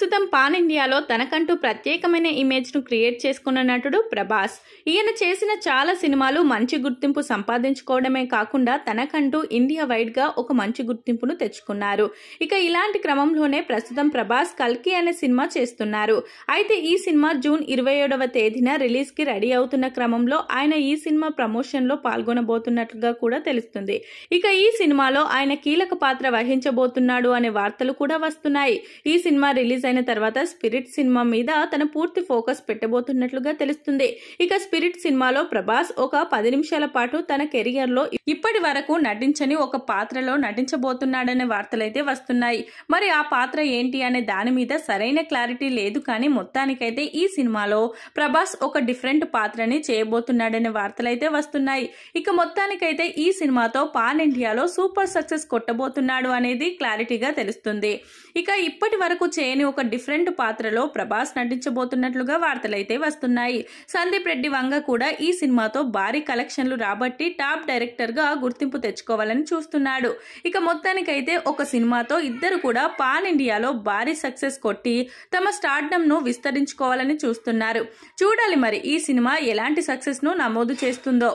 ప్రస్తుతం పాన్ ఇండియాలో తనకంటూ ప్రత్యేకమైన ఇమేజ్ ను క్రియేట్ చేసుకున్న నటుడు ప్రభాస్. ఈయన చేసిన చాలా సినిమాలు మంచి గుర్తింపు సంపాదించుకోవడమే కాకుండా తనకంటూ ఇండియా వైడ్ గా ఒక మంచి గుర్తింపును తెచ్చుకున్నారు. ఇక ఇలాంటి క్రమంలోనే ప్రస్తుతం ప్రభాస్ కల్కి అనే సినిమా చేస్తున్నారు. అయితే ఈ సినిమా జూన్ 27వ తేదీన రిలీజ్ కి రెడీ అవుతున్న క్రమంలో ఆయన ఈ సినిమా ప్రమోషన్ లో పాల్గొనబోతున్నట్లుగా కూడా తెలుస్తుంది. ఇక ఈ సినిమాలో ఆయన కీలక పాత్ర వహించబోతున్నాడు అనే వార్తలు కూడా వస్తున్నాయి. ఈ సినిమా రిలీజ్ అయిన తర్వాత స్పిరిట్ సినిమా మీద తన పూర్తి ఫోకస్ పెట్టబోతున్నట్లుగా తెలుస్తుంది. ఇక స్పిరిట్ సినిమాలో ప్రభాస్ ఒక 10 నిమిషాల పాటు తన కెరియర్ లో ఇప్పటి వరకు నటించని ఒక పాత్రలో నటించబోతున్నాడనే వార్తలైతే వస్తున్నాయి. మరి ఆ పాత్ర ఏంటి అనే దాని మీద సరైన క్లారిటీ లేదు, కానీ మొత్తానికైతే ఈ సినిమాలో ప్రభాస్ ఒక డిఫరెంట్ పాత్రని చేయబోతున్నాడనే వార్తలైతే వస్తున్నాయి. ఇక మొత్తానికైతే ఈ సినిమాతో పాన్ ఇండియాలో సూపర్ సక్సెస్ కొట్టబోతున్నాడు అనేది క్లారిటీగా తెలుస్తుంది. ఇక ఇప్పటి వరకు చేయని ఒక డిఫరెంట్ పాత్రలో ప్రభాస్ నటించబోతున్నట్లుగా వార్తలైతే వస్తున్నాయి. సందీప్ రెడ్డి వంగ కూడా ఈ సినిమాతో భారీ కలెక్షన్లు రాబట్టి టాప్ డైరెక్టర్ గా గుర్తింపు తెచ్చుకోవాలని చూస్తున్నాడు. ఇక మొత్తానికైతే ఒక సినిమాతో ఇద్దరు కూడా పాన్ ఇండియాలో భారీ సక్సెస్ కొట్టి తమ స్టార్డమ్ ను విస్తరించుకోవాలని చూస్తున్నారు. చూడాలి మరి ఈ సినిమా ఎలాంటి సక్సెస్ ను నమోదు చేస్తుందో.